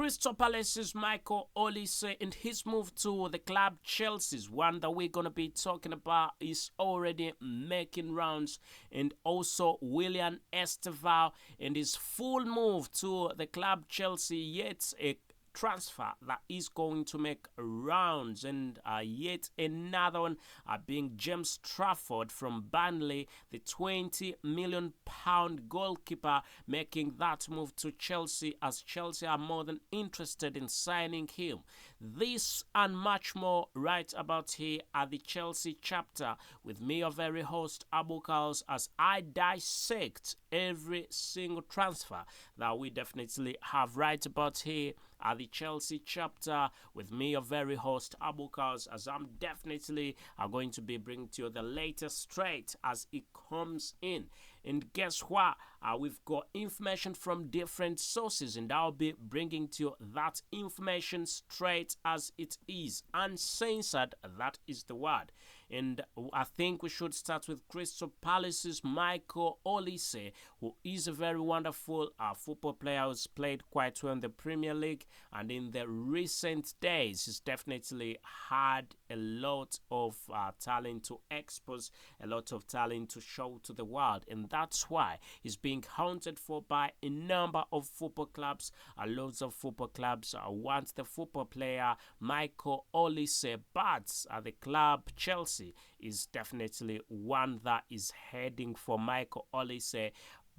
Crystal Palace's Michael Olise and his move to the club Chelsea's one that we're going to be talking about is already making rounds, and also William ESTEVAO and his full move to the club Chelsea, yet a transfer that is going to make rounds, and yet another one being James Trafford from Burnley, the £20 million goalkeeper, making that move to Chelsea, as Chelsea are more than interested in signing him. This and much more right about here at the Chelsea chapter with me, your very host Abu KALS, as I dissect every single transfer that we definitely have right about here at the Chelsea chapter with me, your very host Abu KALS, as I'm definitely going to be bringing to you the latest straight as it comes in. And guess what? We've got information from different sources, and I'll be bringing to you that information straight as it is, uncensored. That is the word. And I think we should start with Crystal Palace's Michael Olise, who is a very wonderful football player who's played quite well in the Premier League, and in the recent days he's definitely had a lot of talent to expose, a lot of talent to show to the world, and that's why he's being hunted for by a number of football clubs. Loads of football clubs want the football player Michael Olise, but the club Chelsea is definitely one that is heading for Michael Olise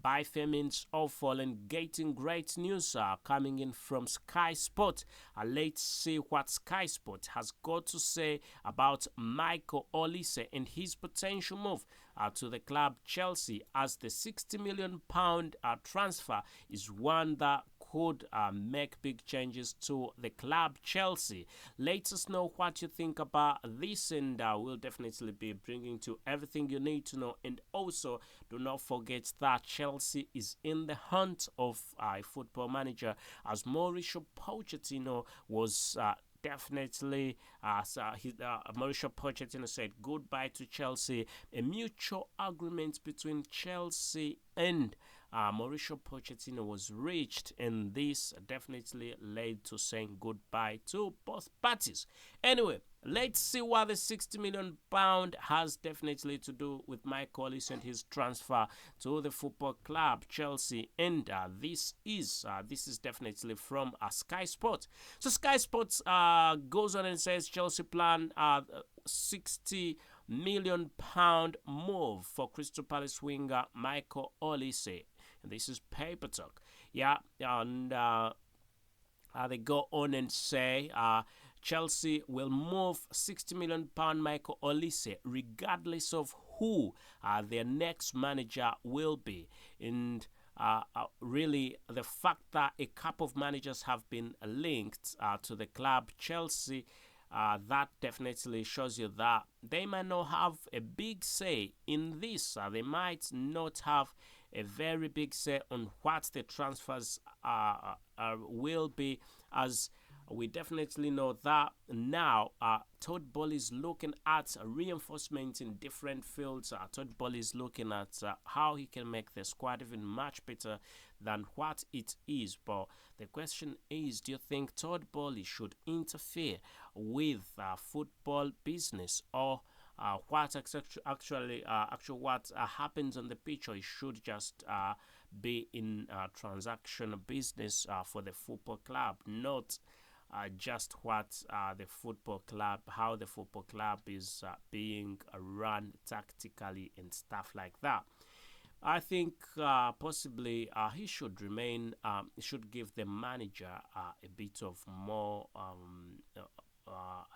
by means of fallen. Getting great news coming in from Sky Sport. Let's see what Sky Sport has got to say about Michael Olise and his potential move to the club Chelsea, as the £60 million transfer is one that could make big changes to the club Chelsea. Let us know what you think about this, and we'll definitely be bringing to everything you need to know. And also, do not forget that Chelsea is in the hunt of a football manager, as Mauricio Pochettino was definitely, Mauricio Pochettino said goodbye to Chelsea. A mutual agreement between Chelsea and Mauricio Pochettino was reached, and this definitely led to saying goodbye to both parties. Anyway, let's see what the £60 million has definitely to do with Mike Olise and his transfer to the football club Chelsea. And this is definitely from Sky Sports. So Sky Sports goes on and says Chelsea plan £60 million move for Crystal Palace winger Michael Olise. And this is paper talk. Yeah, and they go on and say Chelsea will move £60 million Michael Olise regardless of who their next manager will be. And really, the fact that a couple of managers have been linked to the club Chelsea, that definitely shows you that they might not have a big say in this. They might not have a very big say on what the transfers will be, as we definitely know that now Todd Boehly is looking at reinforcement in different fields. Todd Boehly is looking at how he can make the squad even much better than what it is. But the question is, do you think Todd Boehly should interfere with football business, or what actually what happens on the pitch, or it should just be in transaction business for the football club, not just what the football club, how the football club is being run tactically and stuff like that. I think possibly he should remain, he should give the manager a bit of more, I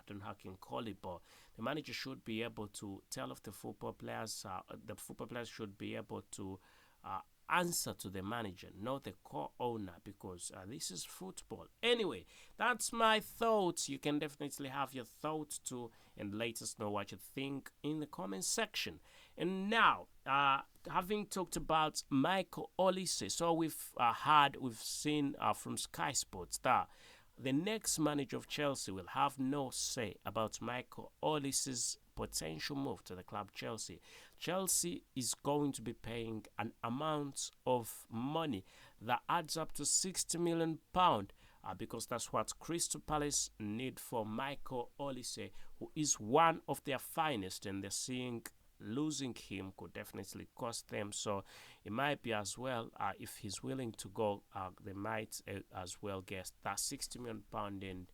don't know how I can call it, but the manager should be able to tell of the football players, should be able to answer to the manager, not the co-owner, because this is football. Anyway, that's my thoughts. You can definitely have your thoughts too, and let us know what you think in the comment section. And now, having talked about Michael Olise, so we've seen from Sky Sports that the next manager of Chelsea will have no say about Michael Olise's potential move to the club Chelsea. Chelsea is going to be paying an amount of money that adds up to £60 million because that's what Crystal Palace need for Michael Olise, who is one of their finest, and they're seeing losing him could definitely cost them. So it might be as well, if he's willing to go, they might as well get that £60 million and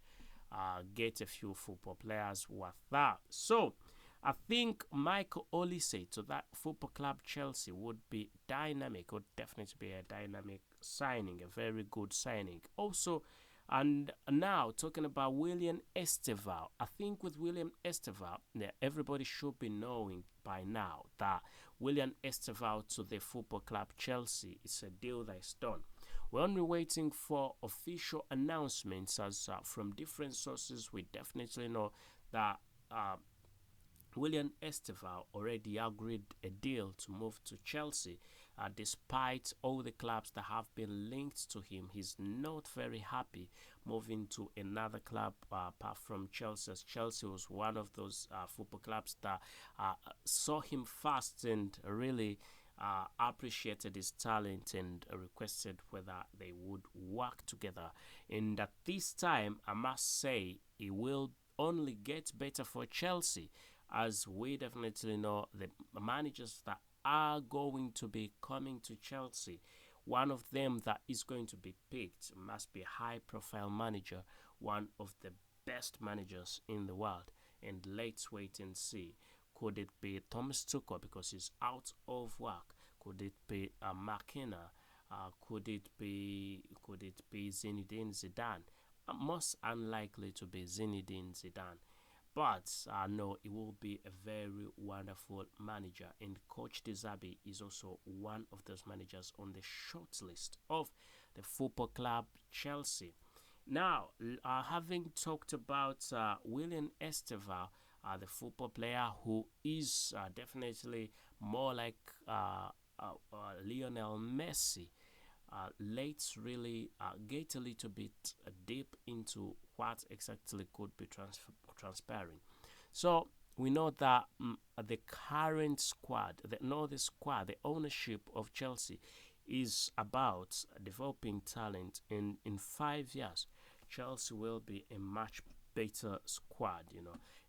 get a few football players worth that. So I think Michael Olise to that football club Chelsea would be dynamic, would definitely be a dynamic signing, a very good signing. Also, and now talking about William Estevao, I think with William Estevao, everybody should be knowing by now that William Estevao to the football club Chelsea is a deal that is done. We're only waiting for official announcements, as from different sources we definitely know that William Estevao already agreed a deal to move to Chelsea. Despite all the clubs that have been linked to him, he's not very happy moving to another club apart from Chelsea, as Chelsea was one of those football clubs that saw him fast and really appreciated his talent and requested whether they would work together. And at this time, I must say, it will only get better for Chelsea, as we definitely know the managers that are going to be coming to Chelsea. One of them that is going to be picked must be a high-profile manager, one of the best managers in the world. And let's wait and see. Could it be Thomas Tuchel because he's out of work? Could it be McKenna? Could it be Zinedine Zidane? Most unlikely to be Zinedine Zidane. But no, it will be a very wonderful manager, and Coach De Zerbi is also one of those managers on the short list of the football club Chelsea. Now, having talked about William Estevao, the football player who is definitely more like Lionel Messi, let's really get a little bit deep into what exactly could be transpiring. So we know that the current squad, the ownership of Chelsea is about developing talent. In 5 years, Chelsea will be a much better squad,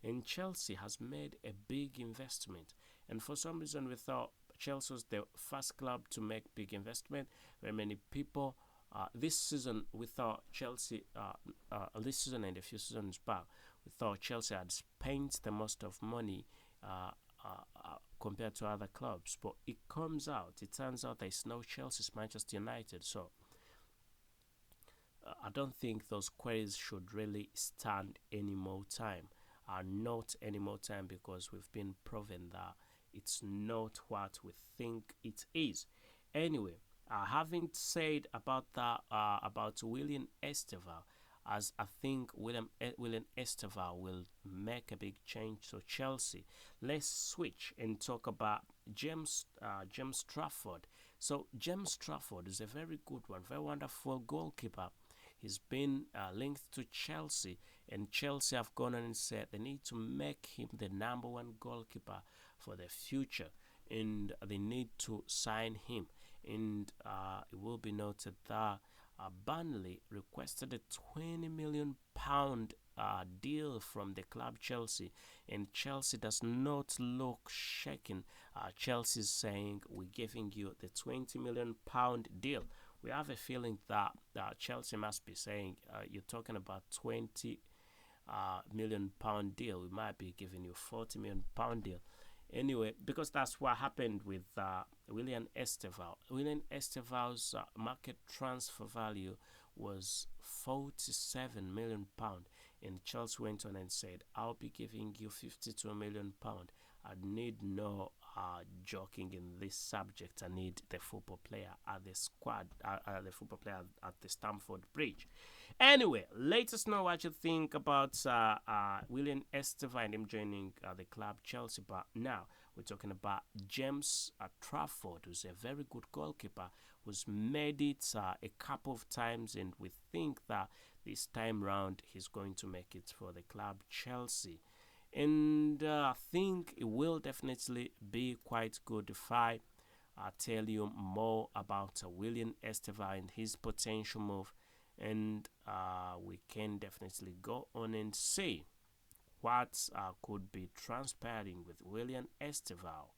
And Chelsea has made a big investment. And for some reason, we thought Chelsea was the first club to make big investment. Very many people this season we thought Chelsea this season and a few seasons back we thought Chelsea had spent the most of money compared to other clubs, but it turns out that it's no Chelsea, it's Manchester United. So I don't think those queries should really stand any more time. Not any more time, because we've been proven that it's not what we think it is. Anyway, having said about that, about William Estevao, as I think William Estevao will make a big change to Chelsea, let's switch and talk about James Trafford. So James Trafford is a very good one, very wonderful goalkeeper. He's been linked to Chelsea, and Chelsea have gone on and said they need to make him the #1 goalkeeper for the future, and they need to sign him. And it will be noted that Burnley requested a £20 million deal from the club Chelsea, and Chelsea does not look shaken. Chelsea is saying, we're giving you the £20 million deal. We have a feeling that Chelsea must be saying, you're talking about £20 million deal, we might be giving you £40 million deal. Anyway, because that's what happened with William Estevao. William Estevao's market transfer value was £47 million, and Chelsea went on and said, I'll be giving you £52 million. I need no joking in this subject. I need the football player at the squad, the football player at the Stamford Bridge. Anyway, let us know what you think about William Estevao and him joining the club Chelsea. But now we're talking about James Trafford, who's a very good goalkeeper, who's made it a couple of times, and we think that this time round he's going to make it for the club Chelsea. And I think it will definitely be quite good if I tell you more about William Estevao and his potential move. and we can definitely go on and see what could be transpiring with William ESTEVAO.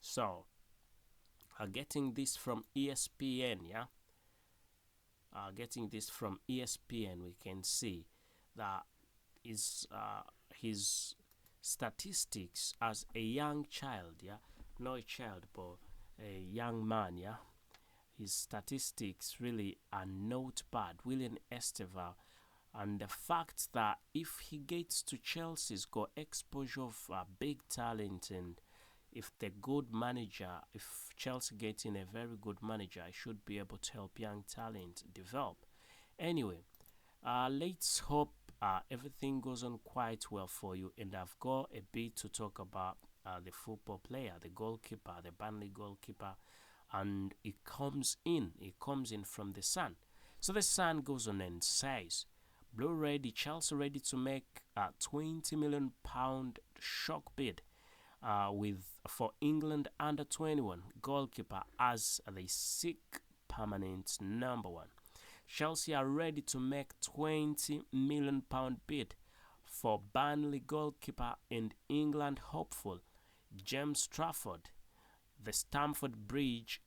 So, getting this from ESPN, yeah, getting this from ESPN, we can see that his statistics as a young child, yeah, not a child but a young man, yeah, his statistics really are not bad. William ESTEVAO, and the fact that if he gets to Chelsea's got exposure of big talent, and if the good manager, if Chelsea getting a very good manager, I should be able to help young talent develop. Anyway, let's hope everything goes on quite well for you, and I've got a bit to talk about the football player, the goalkeeper, the Burnley goalkeeper, and it comes in from the Sun. So the Sun goes on and says, Blue ready, Chelsea ready to make a £20 million shock bid with for England under 21 goalkeeper as they seek permanent number one. Chelsea are ready to make £20 million bid for Burnley goalkeeper and England hopeful James Trafford. The Stamford Bridge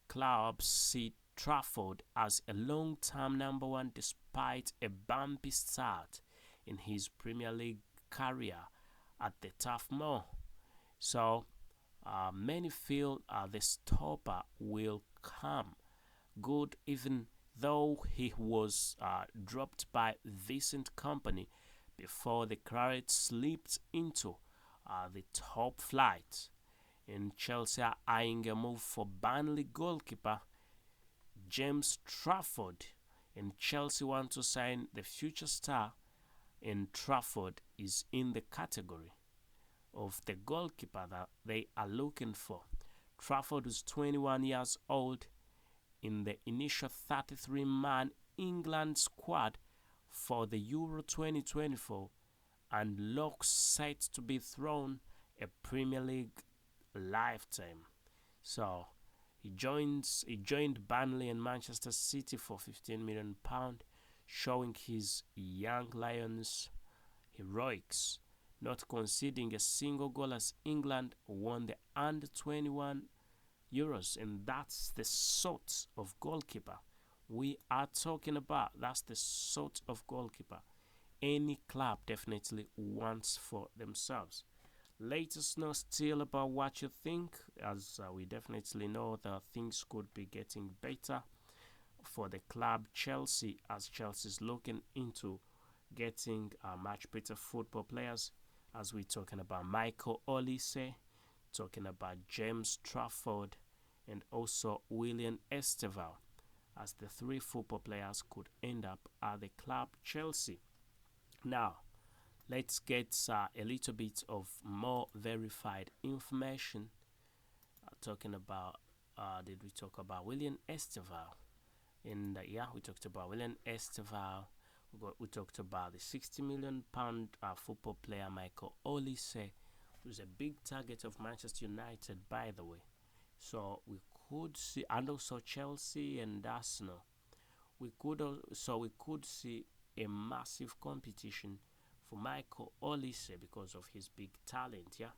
club see Trafford as a long-term number one despite a bumpy start in his Premier League career at the Turf Moor. So many feel the stopper will come good even though he was dropped by Vincent Company before the Claret slipped into the top flight. And Chelsea are eyeing a move for Burnley goalkeeper James Trafford, and Chelsea want to sign the future star, and Trafford is in the category of the goalkeeper that they are looking for. Trafford is 21 years old, in the initial 33-man England squad for the Euro 2024, and looks set to be thrown a Premier League lifetime. So he joined Burnley and Manchester City for £15 million, showing his young Lions heroics, not conceding a single goal as England won the under 21 Euros, and that's the sort of goalkeeper we are talking about. That's the sort of goalkeeper any club definitely wants for themselves. Let us know still about what you think, as we definitely know that things could be getting better for the club Chelsea, as Chelsea is looking into getting much better football players, as we're talking about Michael OLISE, talking about James Trafford, and also William ESTEVAO, as the three football players could end up at the club Chelsea. Now, let's get a little bit of more verified information. Talking about, did we talk about William ESTEVAO? And yeah, we talked about William ESTEVAO. We talked about the £60 million football player Michael OLISE, who's a big target of Manchester United, by the way. So we could see, and also Chelsea and Arsenal. We could see a massive competition for Michael OLISE because of his big talent, yeah.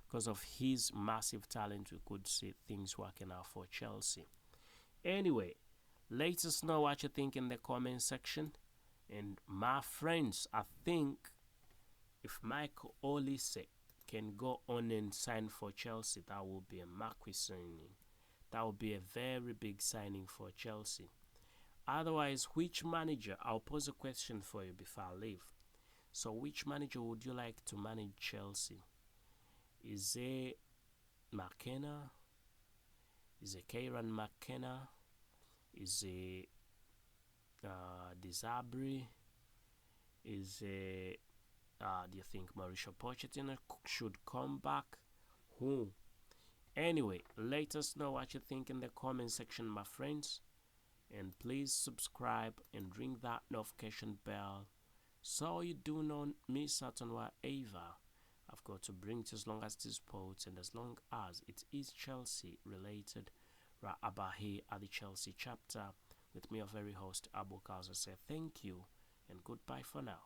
Because of his massive talent, we could see things working out for Chelsea. Anyway, let us know what you think in the comment section. And my friends, I think if Michael OLISE can go on and sign for Chelsea, that will be a marquee signing. That will be a very big signing for Chelsea. Otherwise, which manager? I'll pose a question for you before I leave. So, which manager would you like to manage Chelsea? Is it McKenna? Is it Kieran McKenna? Is it Desabri? Is it do you think Mauricio Pochettino should come back? Who? Anyway, let us know what you think in the comment section, my friends. And please subscribe and ring that notification bell so you do not miss out on whatever I've got to bring to, as long as it is sports and as long as it is Chelsea related, right about here at the Chelsea chapter With me, your very host, Abu KALS-The, say thank you and goodbye for now.